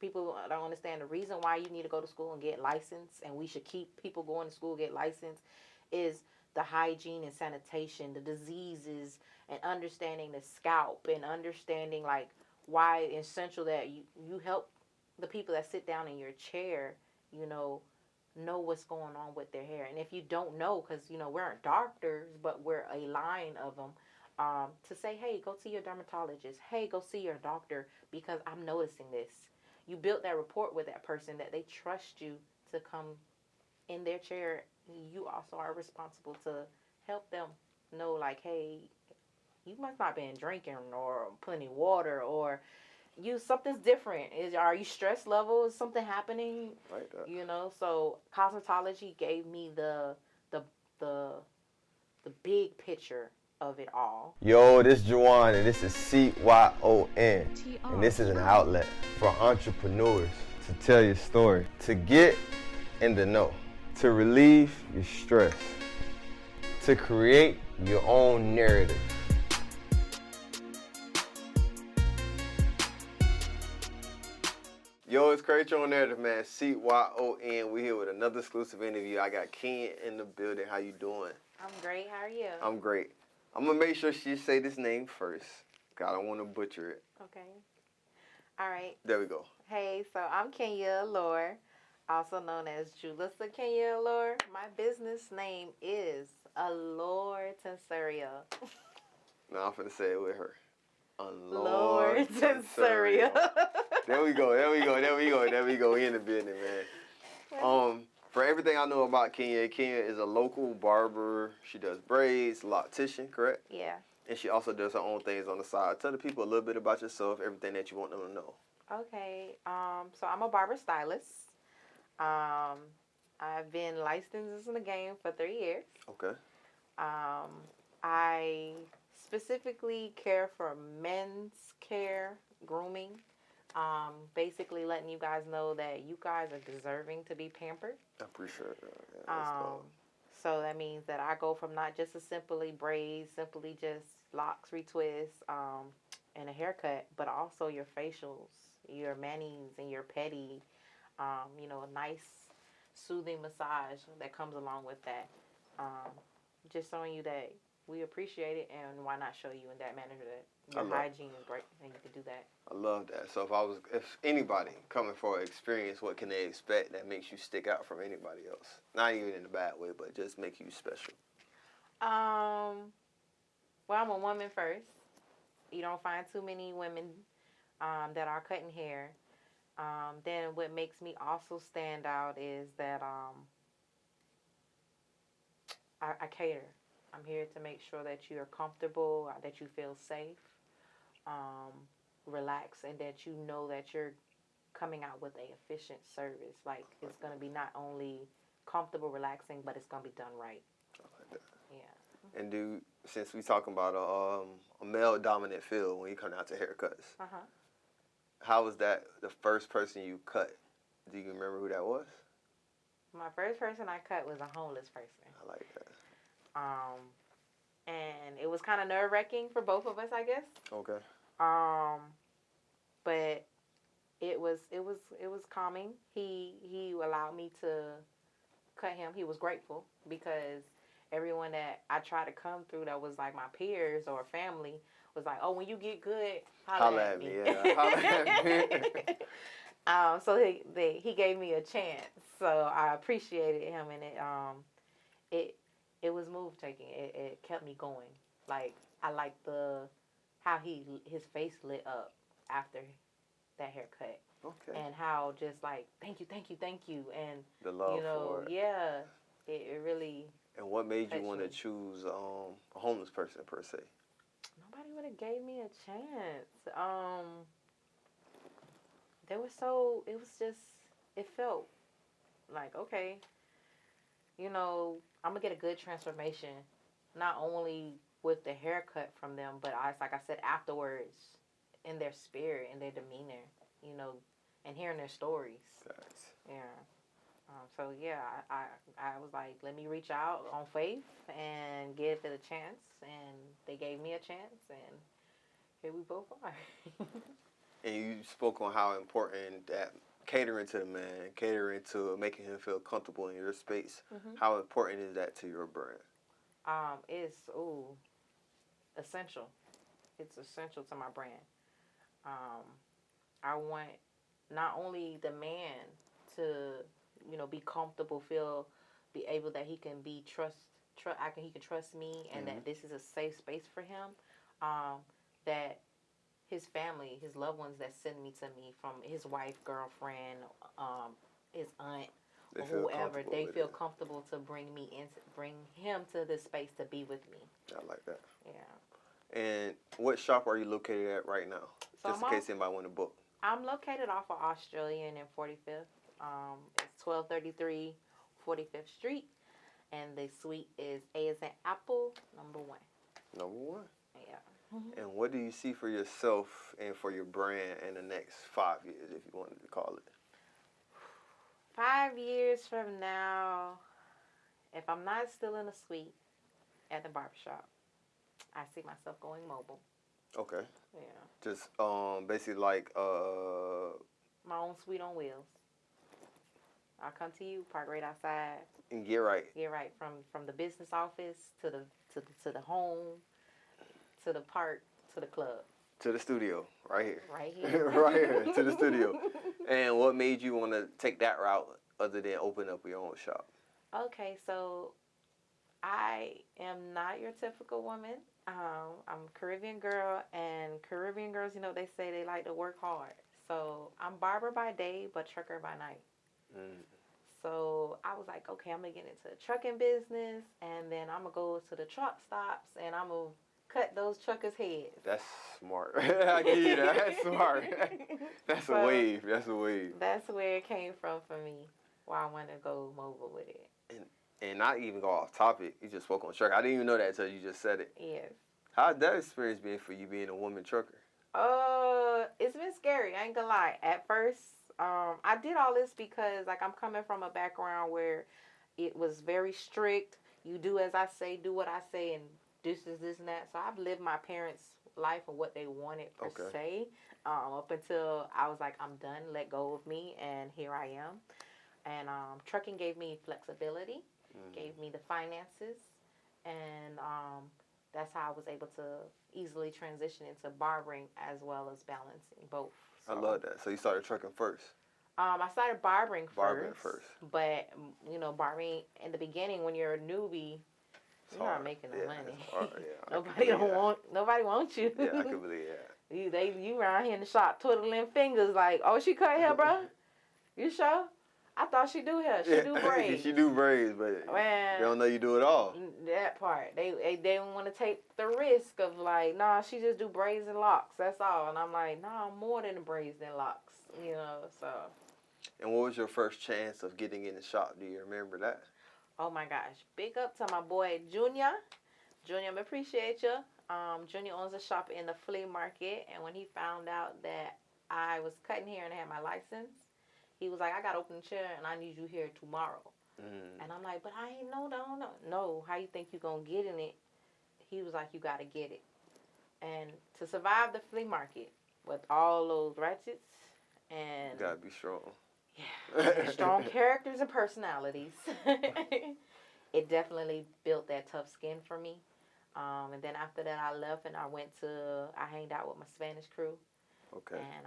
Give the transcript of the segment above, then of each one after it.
people don't understand the reason why you need to go to school and get licensed, and we should keep people going to school, get licensed, is the hygiene and sanitation, the diseases, and understanding the scalp, and understanding like why it's essential that you help the people that sit down in your chair, know what's going on with their hair. And if you don't know, because we aren't doctors, but we're a line of them, to say, hey, go see your dermatologist, hey, go see your doctor, because I'm noticing this. You built that rapport with that person that they trust you to come in their chair. You also are responsible to help them know, like, hey, you must not been drinking or plenty water, or something's different. Are you stress level? Is something happening? Like that. So cosmetology gave me the big picture of it all. Yo, this is Juwan, and this is CYON. And this is an outlet for entrepreneurs to tell your story, to get in the know, to relieve your stress, to create your own narrative. Yo, it's Create Your Own Narrative, man. CYON. We're here with another exclusive interview. I got Ken in the building. How you doing? I'm great. How are you? I'm great. I'm going to make sure she say this name first, because I don't want to butcher it. Okay. All right. There we go. Hey, so I'm Kenya Allure, also known as Julissa Kenya Allure. My business name is Allure Tonsorial. Now I'm finna say it with her. Allure Tonsorial. There we go. We in the building, man. For everything I know about Kenya is a local barber. She does braids, loctician, correct? Yeah. And she also does her own things on the side. Tell the people a little bit about yourself, everything that you want them to know. Okay. So I'm a barber stylist. I've been licensed in the game for 3 years. Okay. I specifically care for men's care, grooming. Basically letting you guys know that you guys are deserving to be pampered. I appreciate that. Yeah, so that means that I go from not just a simply braids, simply just locks, retwists, and a haircut, but also your facials, your manis, and your pedi. A nice soothing massage that comes along with that. Just showing you that we appreciate it, and why not show you in that manner that your hygiene is great and you can do that. I love that. So if anybody coming for an experience, what can they expect that makes you stick out from anybody else? Not even in a bad way, but just make you special. Well, I'm a woman first. You don't find too many women that are cutting hair. Then what makes me also stand out is that I cater. I'm here to make sure that you're comfortable, that you feel safe, relaxed, and that you know that you're coming out with a efficient service. Like, it's going to be not only comfortable, relaxing, but it's going to be done right. I like that. Yeah. And since we talking about a male-dominant field when you come out to haircuts, how was that the first person you cut? Do you remember who that was? My first person I cut was a homeless person. I like that. And it was kind of nerve-wracking for both of us, I guess. Okay. But it was calming. He allowed me to cut him. He was grateful because everyone that I tried to come through that was like my peers or family was like, oh, when you get good, holla at me. Yeah, holla at me. So he gave me a chance. So I appreciated him, and it was move taking. It kept me going. Like, I like how his face lit up after that haircut. Okay. And how just like thank you, and the love for it. Yeah, it really. And what made you want to choose a homeless person per se? Nobody would have gave me a chance. It felt like, okay, I'm gonna get a good transformation, not only with the haircut from them, but like I said, afterwards, in their spirit, in their demeanor, and hearing their stories. Thanks. Yeah. So yeah, I was like, let me reach out on faith and give it a chance, and they gave me a chance, and here we both are. And you spoke on how important that catering to the man, catering to making him feel comfortable in your space. How important is that to your brand? It's essential. It's essential to my brand. I want not only the man to, be comfortable, be able that he can be he can trust me, and that this is a safe space for him. That his family, his loved ones that send me to me, from his wife, girlfriend, his aunt, or whoever, they feel comfortable to bring him to this space to be with me. I like that. Yeah. And what shop are you located at right now? So just in case anybody want to book. I'm located off of Australian and 45th. It's 1233 45th Street. And the suite is A as in Apple, number 1. Number 1? Yeah. And what do you see for yourself and for your brand in the next 5 years, if you wanted to call it? 5 years from now, if I'm not still in a suite at the barbershop, I see myself going mobile. Okay. Yeah. Just basically like my own suite on wheels. I'll come to you, park right outside. And get right. Get right from the business office to the home, to the park, to the club. To the studio, right here. Right here. Right here, to the studio. And what made you want to take that route other than open up your own shop? Okay, so I am not your typical woman. I'm a Caribbean girl, and Caribbean girls, they say they like to work hard. So I'm barber by day, but trucker by night. So I was like, okay, I'm going to get into the trucking business, and then I'm going to go to the truck stops, and I'm going to cut those truckers' heads. That's smart. I give you that. That's smart. That's a wave. That's a wave. That's where it came from for me, why I wanted to go mobile with it. And not even go off topic. You just spoke on trucker. I didn't even know that until you just said it. Yes. How'd that experience been for you being a woman trucker? It's been scary. I ain't gonna lie. At first, I did all this because, I'm coming from a background where it was very strict. You do as I say, do what I say, and this is this and that. So I've lived my parents' life and what they wanted per se, up until I was like, I'm done. Let go of me, and here I am. And trucking gave me flexibility. Gave me the finances, and that's how I was able to easily transition into barbering as well as balancing both. So, I love that. So you started trucking first? I started barbering first. But, barbering in the beginning, when you're a newbie, you're not making no money. Nobody wants you. Yeah, I can believe that. You around here in the shop twiddling fingers like, oh, she cut hair, bro? You sure? I thought she do hair. She do braids. She do braids, but they don't know you do it all. That part. They don't want to take the risk of nah, she just do braids and locks. That's all. And I'm like, nah, I'm more than braids and locks. So. And what was your first chance of getting in the shop? Do you remember that? Oh my gosh. Big up to my boy Juwan. Juwan, I appreciate you. Juwan owns a shop in the flea market, and when he found out that I was cutting hair and I had my license, he was like, I got to open the chair, and I need you here tomorrow. And I'm like, but I ain't don't know. No, how you think you going to get in it? He was like, you got to get it. And to survive the flea market with all those ratchets and... You got to be strong. Yeah, strong characters and personalities. It definitely built that tough skin for me. And then after that, I left, and I hanged out with my Spanish crew. Okay. And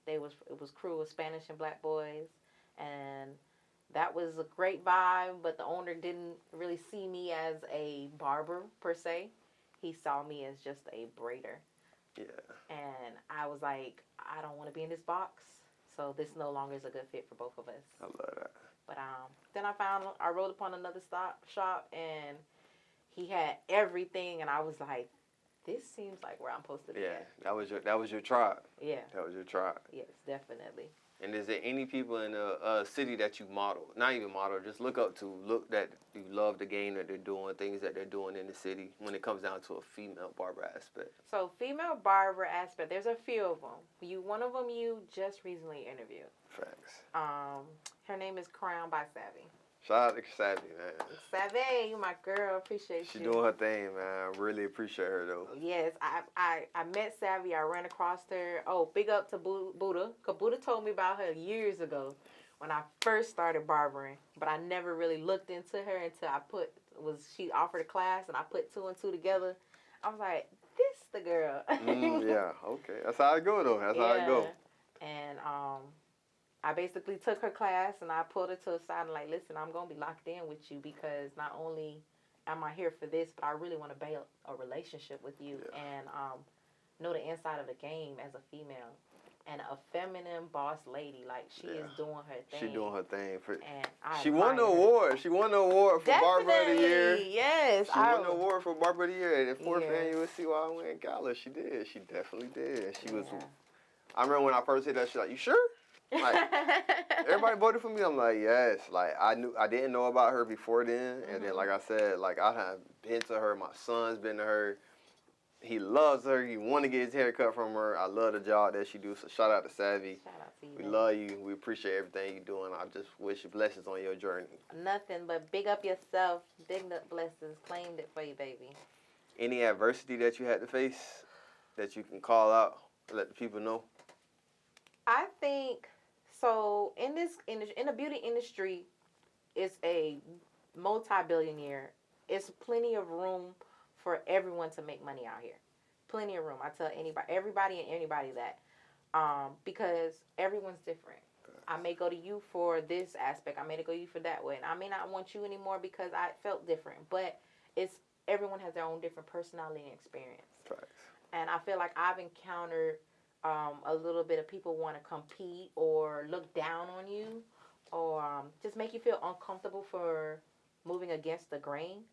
it was crew of Spanish and black boys, and that was a great vibe. But the owner didn't really see me as a barber per se. He saw me as just a braider. Yeah. And I was like, I don't want to be in this box, so this no longer is a good fit for both of us. I love that. But then I rode upon another shop, and he had everything, and I was like, this seems like where I'm supposed to be at. That was your tribe. Yeah. That was your tribe. Yes, definitely. And is there any people in a city that you model, not even model, just look up to, that you love the game that they're doing, things that they're doing in the city when it comes down to a female barber aspect? So female barber aspect, there's a few of them. One of them you just recently interviewed. Facts. Her name is Crown by Savvy. Shout out to Savvy, man. Savvy, you my girl. Appreciate She you. doing her thing, man. I really appreciate her, though. Yes, I met Savvy. I ran across her. Oh, big up to Buddha. Because Buddha told me about her years ago when I first started barbering. But I never really looked into her until she offered a class and I put 2 and 2 together. I was like, this the girl. Yeah, okay. That's how it go, though. That's how it go. And I basically took her class and I pulled her to the side and like, listen, I'm going to be locked in with you because not only am I here for this, but I really want to build a relationship with you and know the inside of the game as a female. And a feminine boss lady, like she is doing her thing. She doing her thing. She won the award. She won the award for Barber of the Year. Yes. She won the award for Barber of the Year at the 4th annual CYON Gala. She did. She definitely did. She was. I remember when I first hit that, she like, you sure? Like, everybody voted for me. I'm like, yes. Like, I didn't know about her before then. And then, like I said, like, I have been to her. My son's been to her. He loves her. He want to get his hair cut from her. I love the job that she do. So shout out to Savvy. Shout out to you. We love you. We appreciate everything you're doing. I just wish you blessings on your journey. Nothing but big up yourself. Big up blessings. Claimed it for you, baby. Any adversity that you had to face that you can call out, let the people know? I think so. In the beauty industry, it's a multi-billionaire. It's plenty of room for everyone to make money out here. Plenty of room. I tell everybody and anybody that. Because everyone's different. I may go to you for this aspect. I may go to you for that way. And I may not want you anymore because I felt different. But everyone has their own different personality and experience. Facts. And I feel like I've encountered a little bit of people want to compete or look down on you or just make you feel uncomfortable for moving against the grain.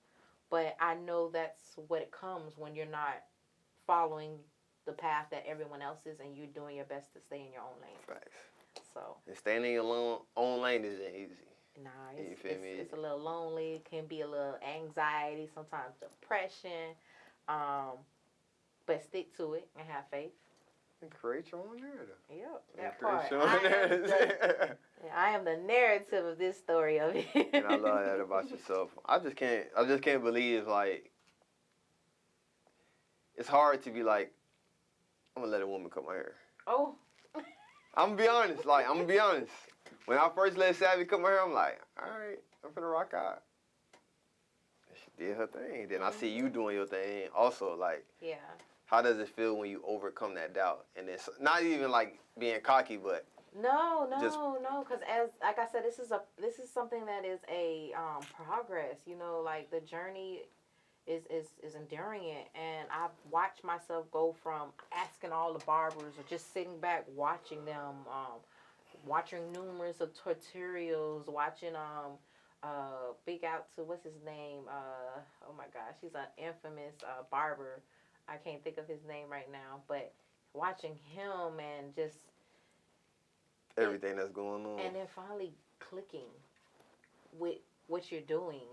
But I know that's what it comes when you're not following the path that everyone else is and you're doing your best to stay in your own lane. Facts. So. And staying in your own lane isn't easy. Nah, it's a little lonely. It can be a little anxiety, sometimes depression. But stick to it and have faith. And create your own narrative. Yep, that part. I am the narrative of this story of it. And I love that about yourself. I just can't believe, like, it's hard to be like, I'm gonna let a woman cut my hair. Oh. I'm gonna be honest. When I first let Savvy cut my hair, I'm like, all right, I'm finna rock out. And she did her thing. Then I see you doing your thing also, like. Yeah. How does it feel when you overcome that doubt? And it's not even like being cocky, but no, because like I said, this is something that is a progress. You know, like the journey is enduring it, and I've watched myself go from asking all the barbers or just sitting back watching them, watching numerous of tutorials, watching big out to what's his name? Oh my gosh, he's an infamous barber. I can't think of his name right now, but watching him and just everything that's going on. And then finally clicking with what you're doing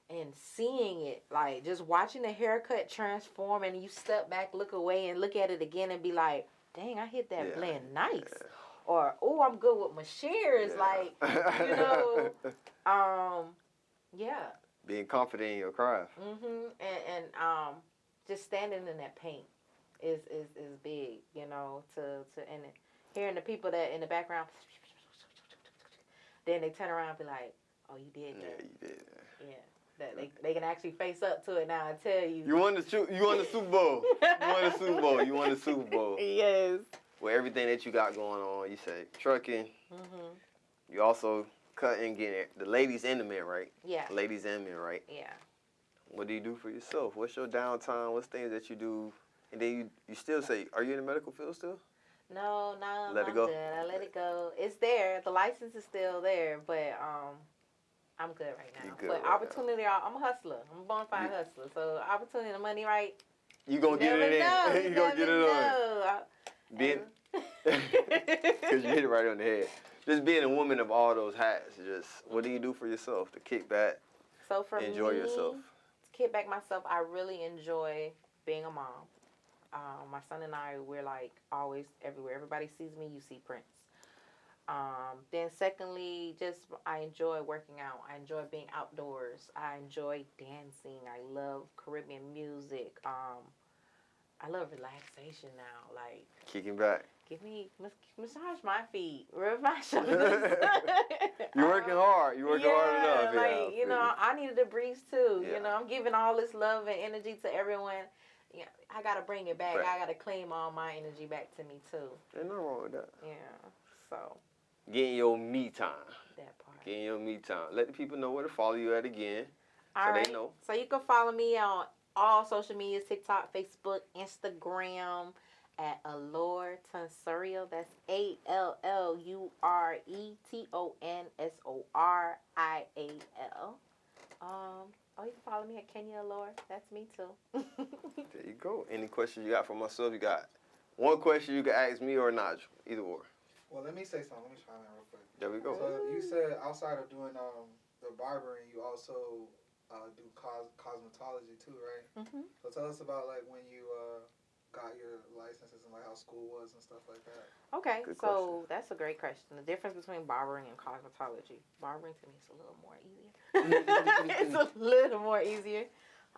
and seeing it, like just watching the haircut transform and you step back, look away and look at it again and be like, dang, I hit that blend nice. Yeah. Or, oh, I'm good with my shears. Yeah. Like, you know, yeah. Being confident in your craft. Mm-hmm. And just standing in that paint is big, you know, and hearing the people that in the background, then they turn around and be like, oh, you did that. Yeah, you did that. Yeah. That they can actually face up to it now and tell you. You won the Super Bowl. You won the Super Bowl. Yes. With everything that you got going on, you say trucking. Mm-hmm. You also cutting, getting the ladies and the men, right? Yeah. Ladies and men, right? Yeah. What do you do for yourself? What's your downtime? What's things that you do? And then you still say, are you in the medical field still? No, let it go. Good. I let it go. It's there. The license is still there, but I'm good right now. Good but right opportunity, now. I'm a hustler. I'm a bona fide hustler. So opportunity, the money, right? You gonna get it in. You gonna get it on. Being, because you hit it right on the head. Just being a woman of all those hats. Just what do you do for yourself to kick back? So for enjoy yourself. To kick back myself, I really enjoy being a mom. My son and I, we're like always everywhere. Everybody sees me, you see Prince. Then secondly, just I enjoy working out. I enjoy being outdoors. I enjoy dancing. I love Caribbean music. I love relaxation now. Like Kicking back. give me massage my feet, rub my shoulders. You're working hard. You're working hard enough. Like you know, I needed a breeze too. Yeah. You know, I'm giving all this love and energy to everyone. Yeah, I gotta bring it back. I gotta claim all my energy back to me too. Ain't nothing wrong with that. Yeah. So. Getting your me time. That part. Getting your me time. Let the people know where to follow you at again. All right. They know. So you can follow me on all social medias, TikTok, Facebook, Instagram, at Allure Tonsorial. That's ALLURETONSORIAL. Oh, you can follow me at Kenya Allure. That's me too. There you go. Any questions you got for myself? You got one question you can ask me or Nigel. Either or. Well, let me say something. Let me chime in real quick. There we go. So you said outside of doing the barbering, you also do cosmetology too, right? Mm-hmm. So tell us about like when you got your licenses and like how school was and stuff like that. Okay, Good so that's a great question. The difference between barbering and cosmetology. Barbering to me is a little more easier. It's a little more easier.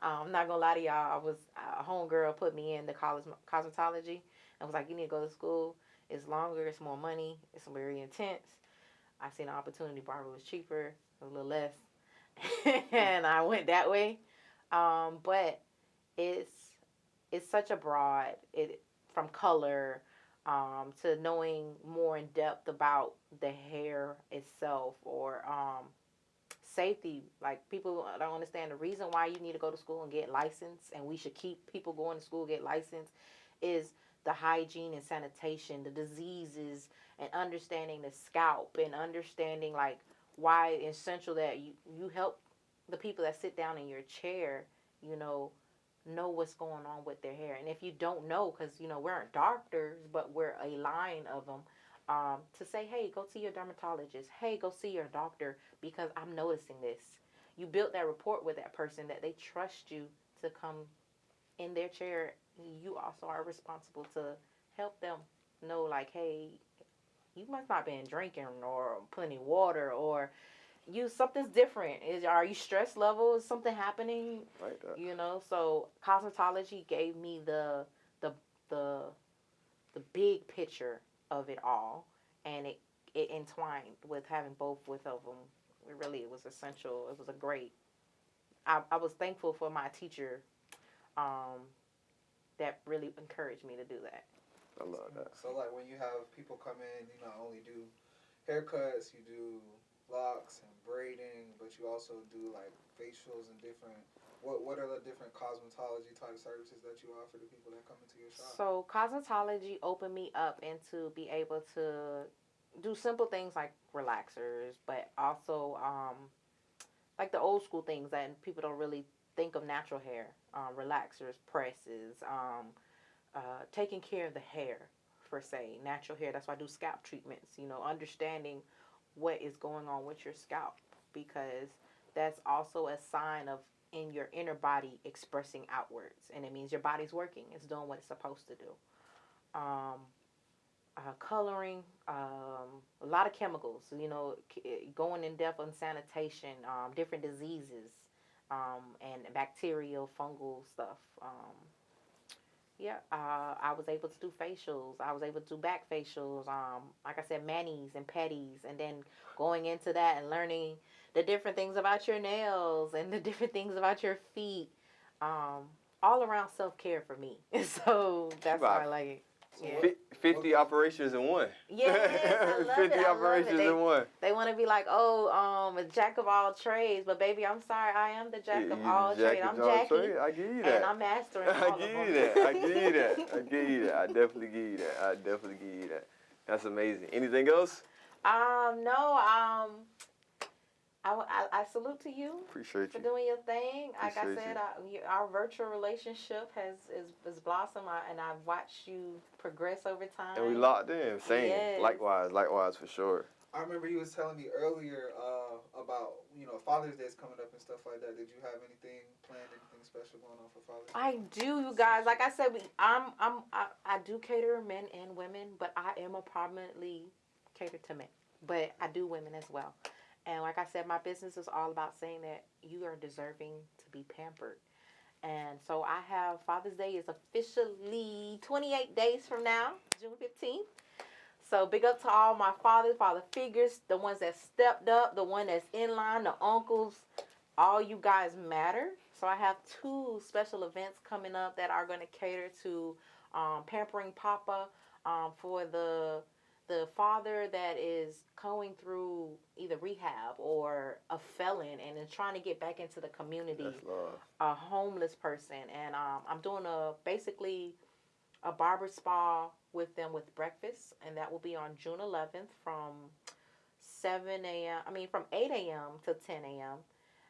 I'm not gonna lie to y'all. I was a homegirl put me in the college cosmetology and was like, "You need to go to school. It's longer. It's more money. It's very intense." I seen an opportunity. Barber was cheaper, a little less, and I went that way. But it's such a broad from color to knowing more in depth about the hair itself or safety. Like people don't understand the reason why you need to go to school and get licensed, and we should keep people going to school get licensed is the hygiene and sanitation, the diseases, and understanding the scalp and understanding like why it's essential that you help the people that sit down in your chair, you know what's going on with their hair. And if you don't know, because we aren't doctors, but we're a line of them, to say, hey, go see your dermatologist, hey, go see your doctor, because I'm noticing this. You built that rapport with that person that they trust you to come in their chair. You also are responsible to help them know, like, hey, you must not been drinking or plenty of water, or something's different. Are you stress level? Is something happening? Like that. So cosmetology gave me the big picture of it all, and it entwined with having both of them. It was essential. It was a great. I was thankful for my teacher, that really encouraged me to do that. I love that. So like when you have people come in, you not only do haircuts, you do locks and braiding, but you also do like facials and different. What are the different cosmetology type services that you offer to people that come into your shop? So cosmetology opened me up into be able to do simple things like relaxers, but also like the old school things that people don't really think of natural hair, relaxers, presses, taking care of the hair per se, natural hair. That's why I do scalp treatments, understanding what is going on with your scalp, because that's also a sign of in your inner body expressing outwards, and it means your body's working, it's doing what it's supposed to do. Coloring, a lot of chemicals, going in depth on sanitation, different diseases, and bacterial, fungal stuff. I was able to do facials. I was able to do back facials. Like I said, manis and pedis, and then going into that and learning the different things about your nails and the different things about your feet. All around self-care for me. So that's why I like it. Yeah. 50 operations in one. Yes, I love 50 it. operations in one. They want to be like, a jack of all trades, but baby, I'm sorry, I am the jack of all trades. I'm Jackie. I give you that. And I'm mastering all of them. I give you that. I definitely give you that. That's amazing. Anything else? No. I salute to you. Appreciate for you. doing your thing. Like I Appreciate said, our virtual relationship has blossomed, and I've watched you progress over time. And we locked in. Same. Yes. Likewise for sure. I remember you was telling me earlier about Father's Day is coming up and stuff like that. Did you have anything planned, anything special going on for Father's Day? I do, you guys. Like I said, I do cater men and women, but I am a prominently cater to men. but I do women as well. And like I said, my business is all about saying that you are deserving to be pampered. And so I have Father's Day is officially 28 days from now, June 15th. So big up to all my father figures, the ones that stepped up, the one that's in line, the uncles. All you guys matter. So I have 2 special events coming up that are going to cater to pampering Papa for the father that is going through either rehab or a felon and is trying to get back into the community, a homeless person. And I'm doing basically a barber spa with them with breakfast, and that will be on June 11th from 7 a.m. From 8 a.m. to 10 a.m.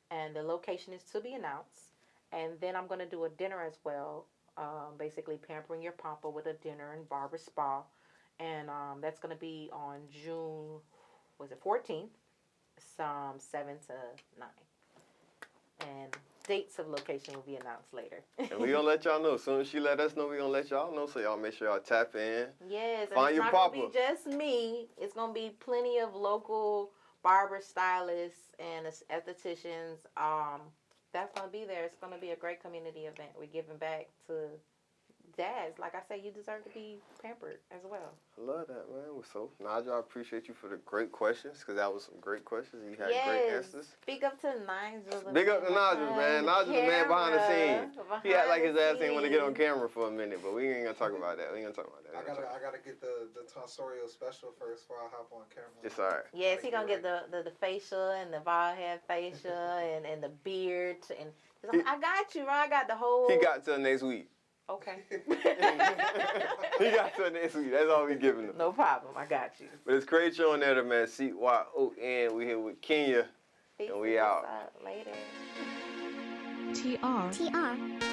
And the location is to be announced. And then I'm going to do a dinner as well, basically pampering your papa with a dinner and barber spa. And that's going to be on June, 14th, 7 to 9. And dates of location will be announced later. And we gonna let y'all know. As soon as she let us know, we gonna let y'all know. So y'all make sure y'all tap in. Yes, find and your it's not papa. gonna be just me. It's gonna be plenty of local barber stylists and estheticians. That's gonna be there. It's gonna be a great community event. We're giving back to dads. Like I said, you deserve to be pampered as well. I love that, man. So, Naja, I appreciate you for the great questions, because that was some great questions. You had great answers. Big up to Nigel. Big up to Nigel, man. Nigel's the man behind the scenes. He act like his ass ain't want to get on camera for a minute, but we ain't gonna talk about that. We ain't gonna talk about that. I gotta get the Tonsorial special first before I hop on camera. It's all right. Yes, he gonna get the facial and the bald head facial and the beard and I got you, right? I got the whole. He got till next week. Okay. He got till next week. That's all we giving him. No problem. I got you. But it's great showing there, man. CYON. We here with Kenya. Peace And we out. Later. TR.